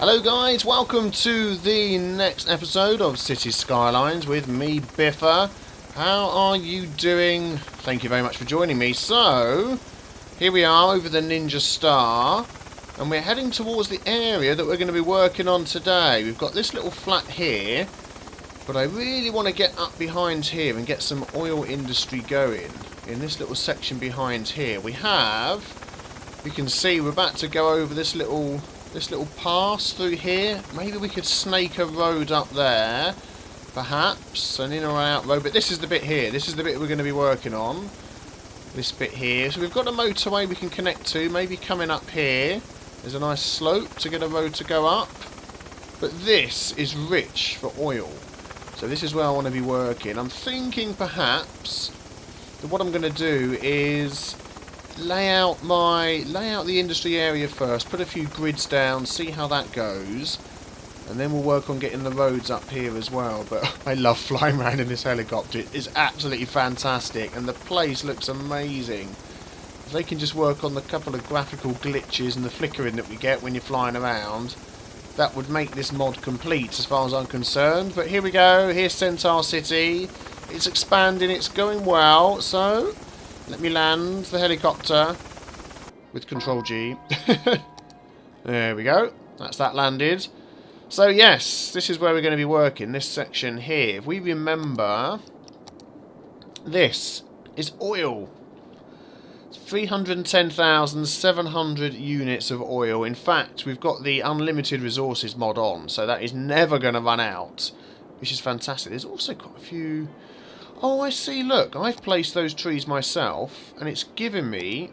Hello guys, welcome to the next episode of City Skylines with me, Biffa. How are you doing? Thank you very much for joining me. So, here we are over the Ninja Star, and we're heading towards the area that we're going to be working on today. We've got this little flat here, but I really want to get up behind here and get some oil industry going. In this little section behind here, you can see we're about to go over this little pass through here. Maybe we could snake a road up there, perhaps, an in or out road. But this is the bit here. This is the bit we're going to be working on. This bit here. So we've got a motorway we can connect to. Maybe coming up here. There's a nice slope to get a road to go up. But this is rich for oil. So this is where I want to be working. I'm thinking perhaps that what I'm going to do is lay out the industry area first, put a few grids down, see how that goes, and then we'll work on getting the roads up here as well. But I love flying around in this helicopter. It is absolutely fantastic, and the place looks amazing. If they can just work on the couple of graphical glitches and the flickering that we get when you're flying around, that would make this mod complete as far as I'm concerned. But here we go, here's Centaur City. It's expanding, it's going well, so let me land the helicopter with Control G. There we go. That's that landed. So yes, this is where we're going to be working, this section here. If we remember, this is oil. 310,700 units of oil. In fact, we've got the unlimited resources mod on, so that is never going to run out, which is fantastic. There's also quite a few... Oh, I see, look, I've placed those trees myself, and it's given me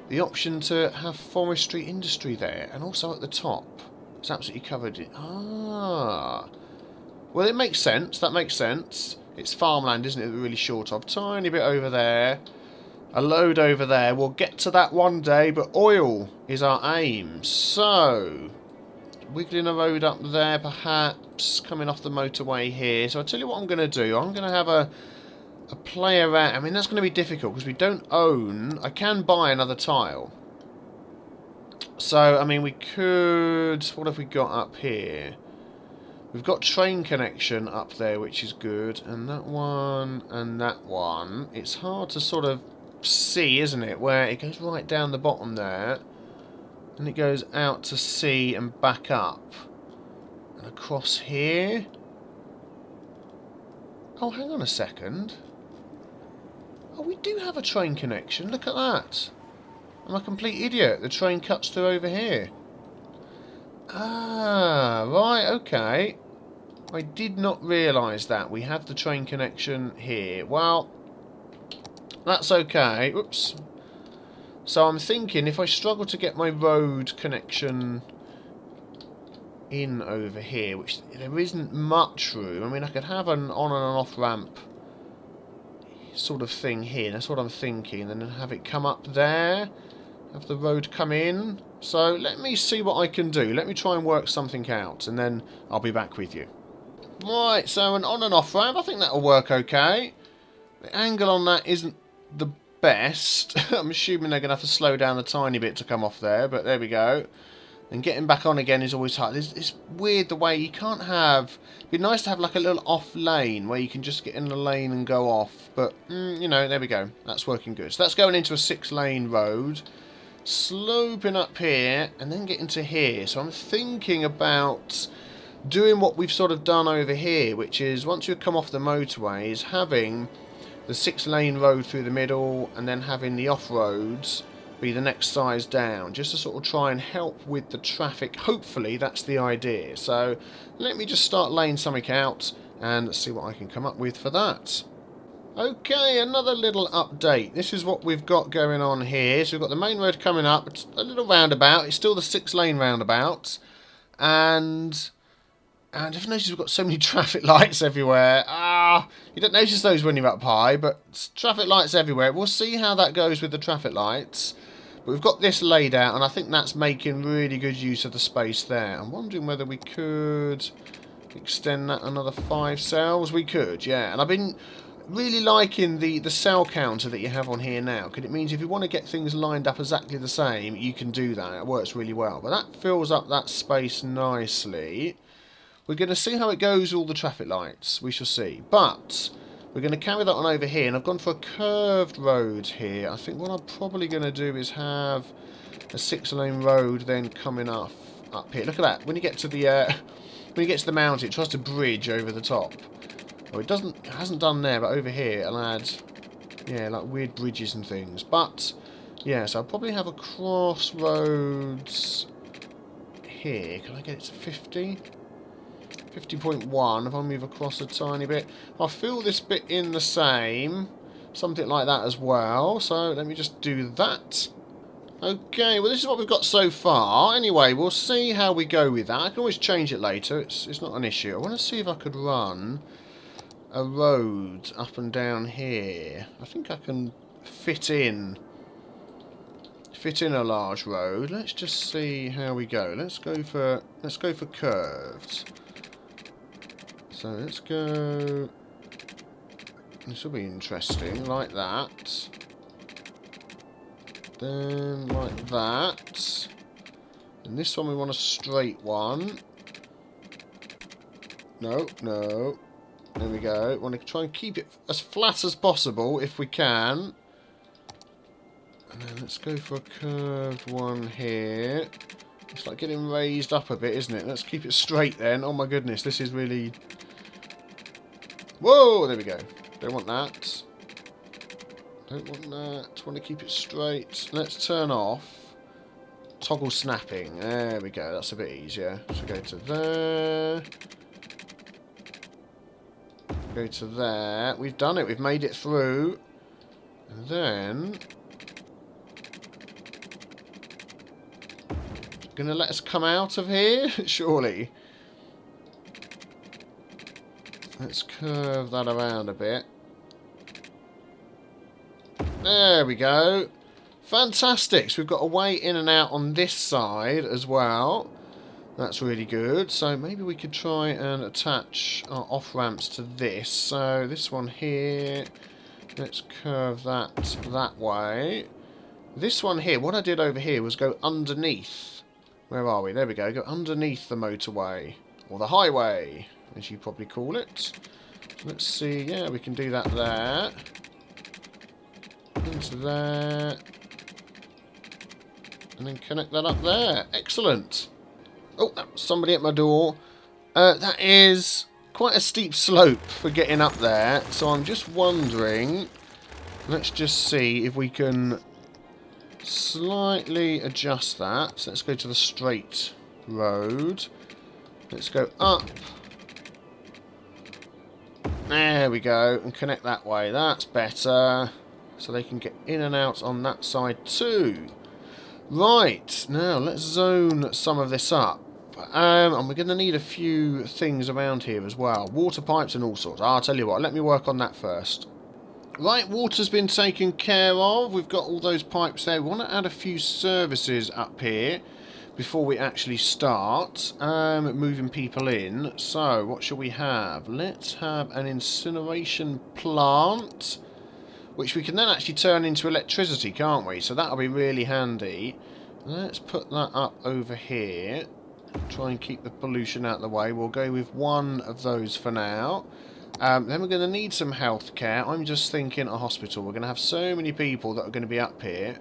the option to have forestry industry there, and also at the top. It's absolutely covered in... Ah. Well, it makes sense, that makes sense. It's farmland, isn't it, that we're really short of. Tiny bit over there, a load over there. We'll get to that one day, but oil is our aim. So, wiggling a road up there, perhaps, coming off the motorway here. So I'll tell you what I'm going to do. I'm going to have a play around. I mean, that's going to be difficult because we don't own... I can buy another tile. So, I mean, we could... What have we got up here? We've got train connection up there, which is good. And that one and that one. It's hard to sort of see, isn't it? Where it goes right down the bottom there. And it goes out to sea and back up. And across here. Oh, hang on a second. Oh, we do have a train connection. Look at that. I'm a complete idiot. The train cuts through over here. Ah, right, okay. I did not realise that. We had the train connection here. Well, that's okay. Oops. So I'm thinking if I struggle to get my road connection in over here, which there isn't much room. I mean, I could have an on and an off ramp sort of thing here. That's what I'm thinking. And then have it come up there. Have the road come in. So let me see what I can do. Let me try and work something out, and then I'll be back with you. Right, so an on and off ramp. I think that'll work okay. The angle on that isn't the best. I'm assuming they're going to have to slow down a tiny bit to come off there, but there we go. And getting back on again is always hard. It's weird the way you can't have... It'd be nice to have like a little off lane where you can just get in the lane and go off. But, you know, there we go. That's working good. So that's going into a 6-lane road. Sloping up here and then getting to here. So I'm thinking about doing what we've sort of done over here, which is once you come off the motorway, is having the 6-lane road through the middle and then having the off-roads be the next size down, just to sort of try and help with the traffic. Hopefully that's the idea. So let me just start laying something out and see what I can come up with for that. Okay, another little update. This is what we've got going on here. So we've got the main road coming up. It's a little roundabout. It's still the 6-lane roundabout. And I've noticed we've got so many traffic lights everywhere. You don't notice those when you're up high, but traffic lights everywhere. We'll see how that goes with the traffic lights. But we've got this laid out, and I think that's making really good use of the space there. I'm wondering whether we could extend that another 5 cells. We could, yeah. And I've been... really liking the cell counter that you have on here now, because it means if you want to get things lined up exactly the same, you can do that. It works really well. But that fills up that space nicely. We're going to see how it goes with all the traffic lights. We shall see. But we're going to carry that on over here, and I've gone for a curved road here. I think what I'm probably going to do is have a 6-lane road then coming up here. Look at that. When you get to the mountain, it tries to bridge over the top. Oh, it hasn't done there, but over here it'll add, yeah, like weird bridges and things. But yeah, so I'll probably have a crossroads here. Can I get it to 50? 50.1 if I move across a tiny bit. I'll fill this bit in the same, something like that as well. So let me just do that. Okay, well this is what we've got so far. Anyway, we'll see how we go with that. I can always change it later. It's not an issue. I want to see if I could run a road up and down here. I think I can fit in a large road. Let's just see how we go. Let's go for curved. So let's go. This will be interesting, like that. Then like that. And this one we want a straight one. No. There we go. Want to try and keep it as flat as possible if we can. And then let's go for a curved one here. It's like getting raised up a bit, isn't it? Let's keep it straight then. Oh my goodness, this is really... Whoa, there we go. Don't want that. Don't want that. Want to keep it straight. Let's turn off toggle snapping. There we go. That's a bit easier. So go to there. Go to there. We've done it. We've made it through. And then... Gonna let us come out of here? Surely. Let's curve that around a bit. There we go. Fantastic. So we've got a way in and out on this side as well. That's really good. So maybe we could try and attach our off-ramps to this. So this one here, let's curve that way. This one here, what I did over here was go underneath. Where are we? There we go. Go underneath the motorway. Or the highway, as you probably call it. Let's see. Yeah, we can do that there. Into there. And then connect that up there. Excellent. Oh, somebody at my door. That is quite a steep slope for getting up there. So I'm just wondering... Let's just see if we can slightly adjust that. So let's go to the straight road. Let's go up. There we go. And connect that way. That's better. So they can get in and out on that side too. Right. Now let's zone some of this up. And we're going to need a few things around here as well. Water pipes and all sorts. I'll tell you what. Let me work on that first. Right, water's been taken care of. We've got all those pipes there. We want to add a few services up here before we actually start moving people in. So, what shall we have? Let's have an incineration plant, which we can then actually turn into electricity, can't we? So that'll be really handy. Let's put that up over here. Try and keep the pollution out of the way. We'll go with one of those for now. Then we're going to need some healthcare. I'm just thinking a hospital. We're going to have so many people that are going to be up here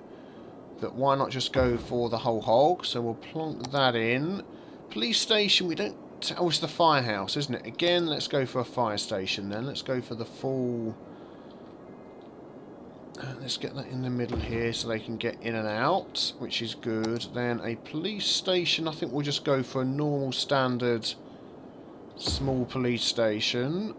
that why not just go for the whole hog? So we'll plonk that in. Police station, we don't... Oh, it's the firehouse, isn't it? Again, let's go for a fire station then. Let's go for the full... let's get that in the middle here so they can get in and out, which is good. Then a police station, I think we'll just go for a normal standard small police station.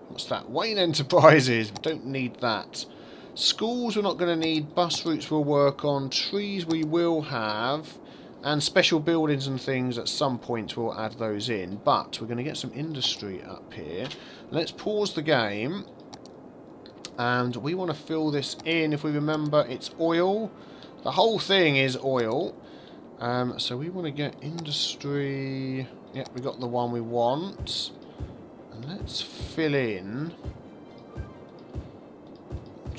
What's that? Wayne Enterprises. Don't need that. Schools we're not going to need. Bus routes we'll work on. Trees we will have. And special buildings and things at some point we'll add those in. But we're going to get some industry up here. Let's pause the game. And we want to fill this in. If we remember, it's oil. The whole thing is oil. So we want to get industry. Yep, we got the one we want. And let's fill in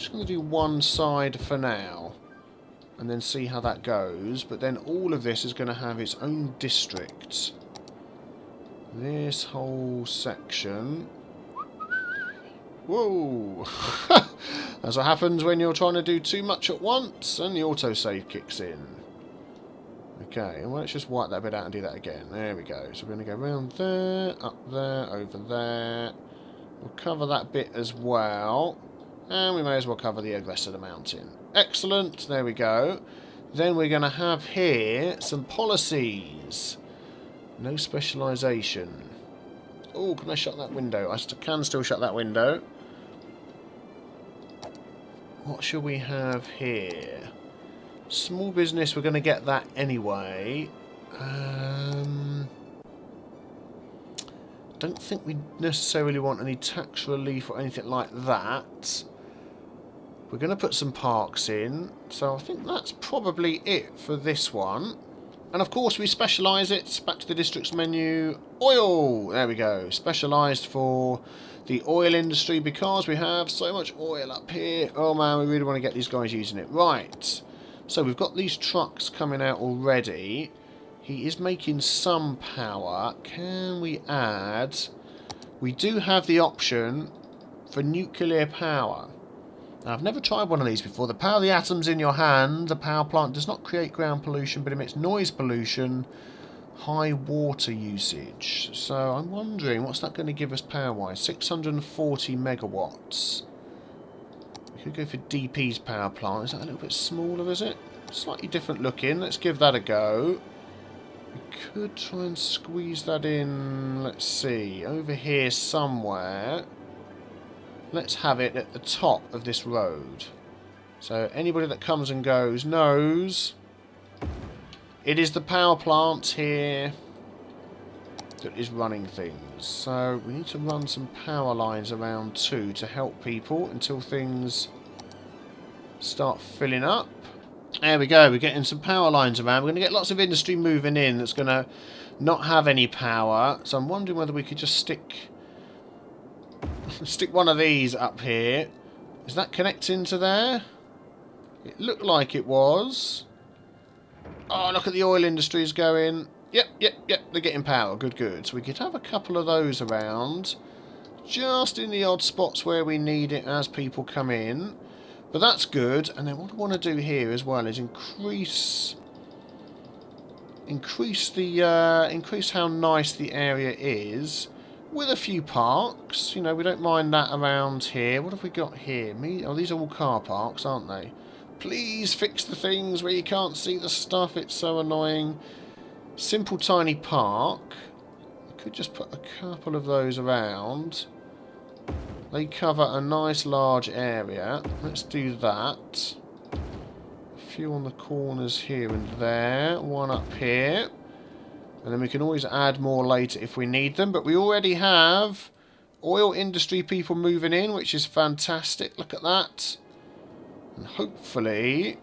just going to do one side for now. And then see how that goes. But then all of this is going to have its own district. This whole section. Whoa! That's what happens when you're trying to do too much at once and the autosave kicks in. Okay, well, let's just wipe that bit out and do that again. There we go. So we're going to go around there, up there, over there. We'll cover that bit as well. And we may as well cover the rest of the mountain. Excellent, there we go. Then we're going to have here some policies. No specialisation. Oh, can I shut that window? I can still shut that window. What shall we have here? Small business, we're going to get that anyway. Don't think we necessarily want any tax relief or anything like that. We're going to put some parks in. So I think that's probably it for this one. And of course we specialise it. Back to the districts menu. Oil! There we go. Specialised for the oil industry because we have so much oil up here. Oh man, we really want to get these guys using it. Right. So we've got these trucks coming out already. He is making some power. Can we add... We do have the option for nuclear power. Now, I've never tried one of these before. The power of the atoms in your hand. The power plant does not create ground pollution, but emits noise pollution. High water usage. So I'm wondering, what's that going to give us power-wise? 640 megawatts. We could go for DP's power plant. Is that a little bit smaller, is it? Slightly different looking. Let's give that a go. We could try and squeeze that in, let's see, over here somewhere. Let's have it at the top of this road. So anybody that comes and goes knows it is the power plant here that is running things. So we need to run some power lines around too to help people until things start filling up. There we go, we're getting some power lines around. We're going to get lots of industry moving in that's going to not have any power. So I'm wondering whether we could just stick one of these up here. Is that connecting to there? It looked like it was. Oh, look at the oil industries going. Yep, they're getting power. Good. So we could have a couple of those around. Just in the odd spots where we need it as people come in. But that's good. And then what I want to do here as well is increase how nice the area is with a few parks. You know, we don't mind that around here. What have we got here? Oh, these are all car parks, aren't they? Please fix the things where you can't see the stuff. It's so annoying. Simple tiny park. I could just put a couple of those around. They cover a nice large area. Let's do that. A few on the corners here and there. One up here. And then we can always add more later if we need them. But we already have oil industry people moving in, which is fantastic. Look at that. And hopefully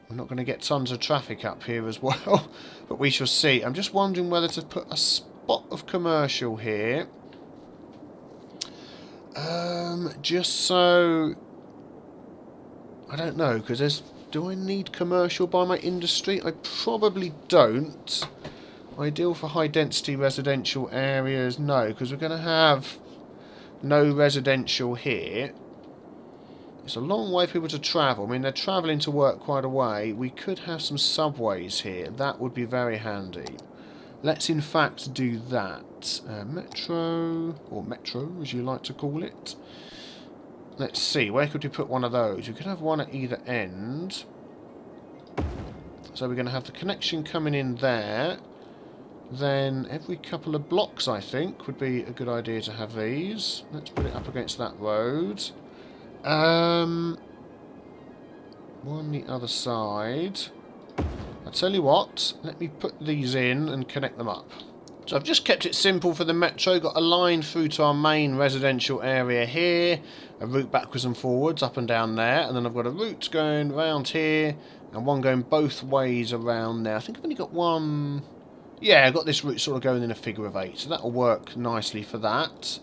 we're not going to get tons of traffic up here as well. But we shall see. I'm just wondering whether to put a spot of commercial here. Just so... I don't know, because there's... Do I need commercial by my industry? I probably don't. Ideal for high density residential areas? No, because we're going to have no residential here. It's a long way for people to travel. I mean, they're travelling to work quite a way. We could have some subways here. That would be very handy. Let's in fact do that. Metro, or metro as you like to call it. Let's see, where could we put one of those? We could have one at either end. So we're going to have the connection coming in there. Then every couple of blocks, I think, would be a good idea to have these. Let's put it up against that road. One the other side. I'll tell you what, let me put these in and connect them up. So I've just kept it simple for the metro. Got a line through to our main residential area here. A route backwards and forwards, up and down there. And then I've got a route going around here. And one going both ways around there. I think I've only got one... Yeah, I've got this route sort of going in a figure of 8. So that'll work nicely for that.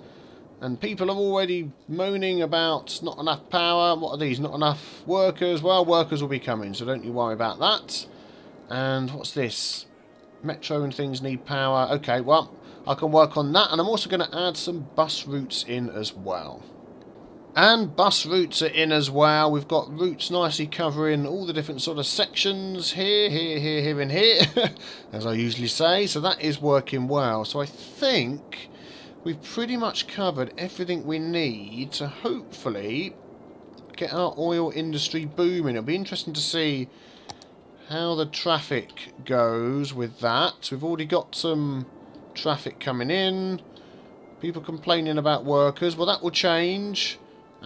And people are already moaning about not enough power. What are these? Not enough workers. Well, workers will be coming, so don't you worry about that. And what's this? Metro and things need power. Okay, well, I can work on that. And I'm also going to add some bus routes in as well. And bus routes are in as well. We've got routes nicely covering all the different sort of sections here, here, and here, as I usually say. So that is working well. So I think we've pretty much covered everything we need to hopefully get our oil industry booming. It'll be interesting to see how the traffic goes with that. We've already got some traffic coming in. People complaining about workers. Well, that will change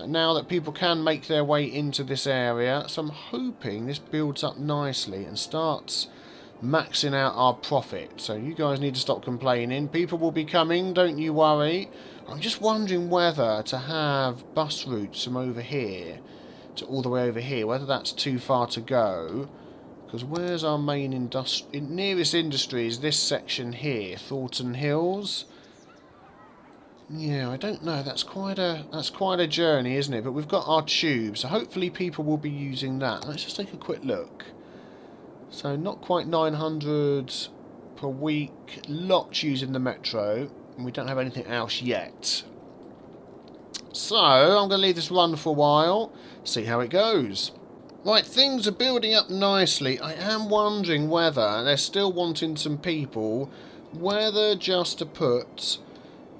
now that people can make their way into this area. So I'm hoping this builds up nicely and starts maxing out our profit. So you guys need to stop complaining. People will be coming, don't you worry. I'm just wondering whether to have bus routes from over here to all the way over here, whether that's too far to go. Because where's our main nearest industry is this section here, Thornton Hills. Yeah, I don't know. That's quite a journey, isn't it? But we've got our tube, so hopefully people will be using that. Let's just take a quick look. So not quite 900 per week. Lots using the metro, and we don't have anything else yet. So I'm going to leave this run for a while, see how it goes. Right, things are building up nicely. I am wondering whether they're still wanting some people, whether just to put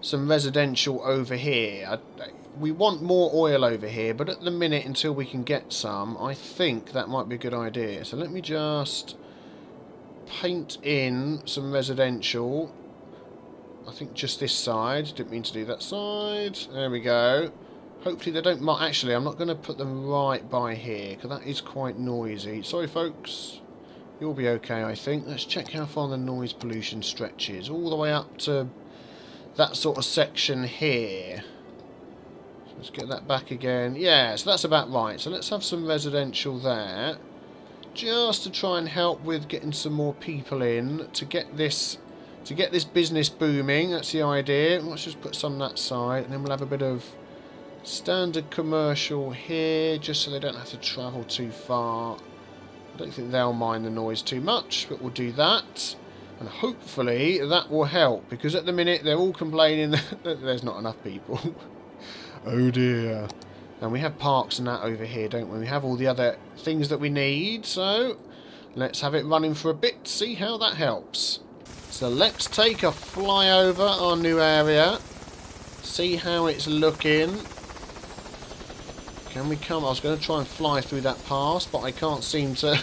some residential over here. We want more oil over here, but at the minute, until we can get some, I think that might be a good idea. So let me just paint in some residential. I think just this side. Didn't mean to do that side. There we go. Hopefully they don't... Actually, I'm not going to put them right by here, because that is quite noisy. Sorry, folks. You'll be okay, I think. Let's check how far the noise pollution stretches. All the way up to that sort of section here. So let's get that back again. Yeah, so that's about right. So let's have some residential there, just to try and help with getting some more people in to get this business booming. That's the idea. Let's just put some that side, and then we'll have a bit of standard commercial here, just so they don't have to travel too far. I don't think they'll mind the noise too much, but we'll do that. And hopefully that will help, because at the minute they're all complaining that there's not enough people. Oh dear. And we have parks and that over here, don't we? We have all the other things that we need, so let's have it running for a bit, see how that helps. So let's take a flyover our new area, see how it's looking. Can we come? I was going to try and fly through that pass, but I can't seem to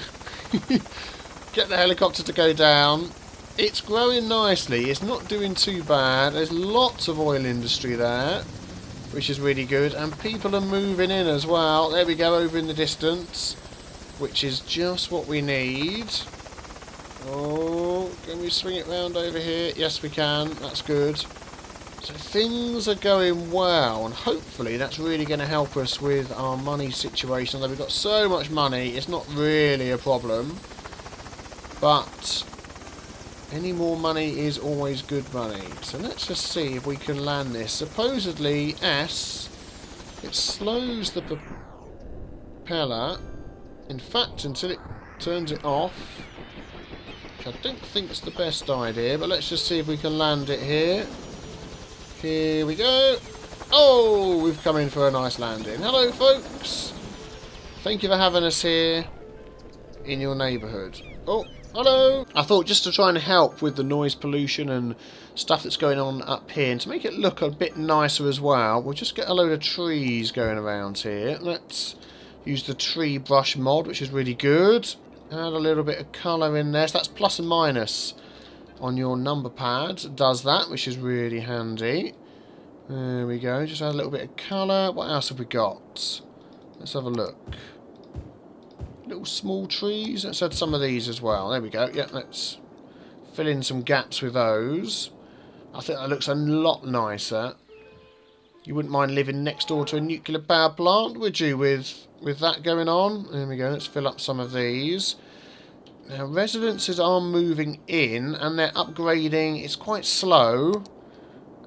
get the helicopter to go down. It's growing nicely. It's not doing too bad. There's lots of oil industry there, which is really good. And people are moving in as well. There we go, over in the distance, which is just what we need. Oh, can we swing it round over here? Yes, we can. That's good. So things are going well, and hopefully that's really going to help us with our money situation. Although we've got so much money, it's not really a problem. But any more money is always good money. So let's just see if we can land this. Supposedly S, it slows the propeller, in fact, until it turns it off, which I don't think is the best idea, but let's just see if we can land it here. Here we go. Oh, we've come in for a nice landing. Hello, folks. Thank you for having us here in your neighbourhood. Oh, hello. I thought just to try and help with the noise pollution and stuff that's going on up here, and to make it look a bit nicer as well, we'll just get a load of trees going around here. Let's use the tree brush mod, which is really good. Add a little bit of colour in there. So that's plus and minus on your number pad. It does that, which is really handy. There we go. Just add a little bit of colour. What else have we got? Let's have a look. Little small trees. Let's add some of these as well. There we go. Yeah, let's fill in some gaps with those. I think that looks a lot nicer. You wouldn't mind living next door to a nuclear power plant, would you, with that going on? There we go. Let's fill up some of these. Now, residences are moving in, and they're upgrading. It's quite slow,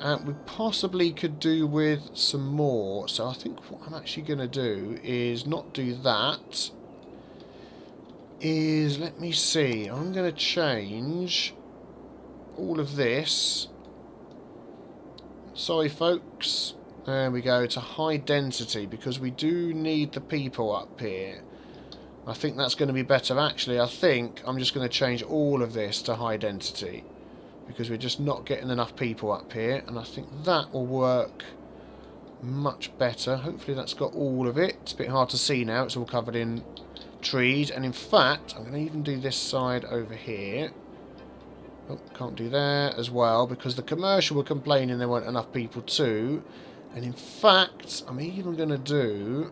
And we possibly could do with some more. So I think what I'm actually going to do is not do that. Let me see. I'm going to change all of this. Sorry, folks. There we go, to high density, because we do need the people up here. I think that's going to be better. Actually, I think I'm just going to change all of this to high density, because we're just not getting enough people up here, and I think that will work much better. Hopefully that's got all of it. It's a bit hard to see now, it's all covered in trees, and in fact, I'm going to even do this side over here. Oh, can't do there as well, because the commercial were complaining there weren't enough people too. And in fact, I'm even going to do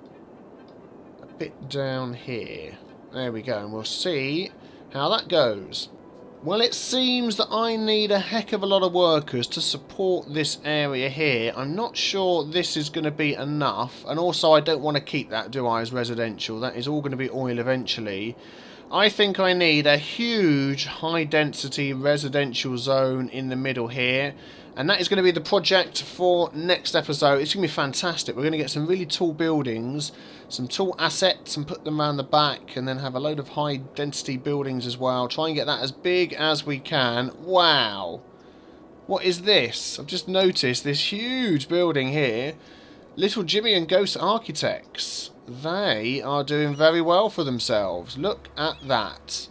a bit down here. There we go, and we'll see how that goes. Well, it seems that I need a heck of a lot of workers to support this area here. I'm not sure this is going to be enough, and also I don't want to keep that, do I, as residential. That is all going to be oil eventually. I think I need a huge high-density residential zone in the middle here. And that is going to be the project for next episode. It's going to be fantastic. We're going to get some really tall buildings, some tall assets, and put them around the back, and then have a load of high-density buildings as well. Try and get that as big as we can. Wow! What is this? I've just noticed this huge building here. Little Jimmy and Ghost Architects. They are doing very well for themselves. Look at that.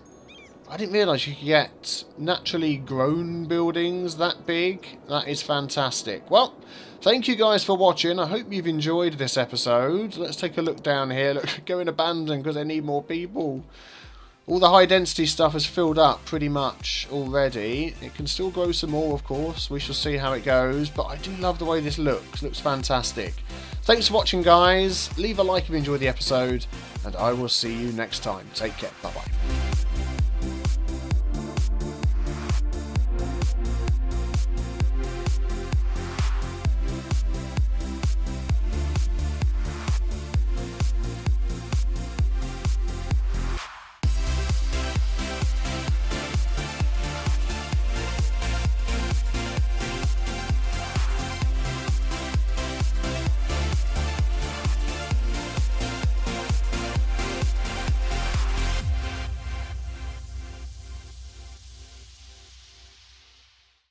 I didn't realise you could get naturally grown buildings that big. That is fantastic. Well, thank you guys for watching. I hope you've enjoyed this episode. Let's take a look down here. Look, going abandoned because they need more people. All the high density stuff has filled up pretty much already. It can still grow some more, of course. We shall see how it goes. But I do love the way this looks. Looks fantastic. Thanks for watching, guys. Leave a like if you enjoyed the episode. And I will see you next time. Take care. Bye-bye.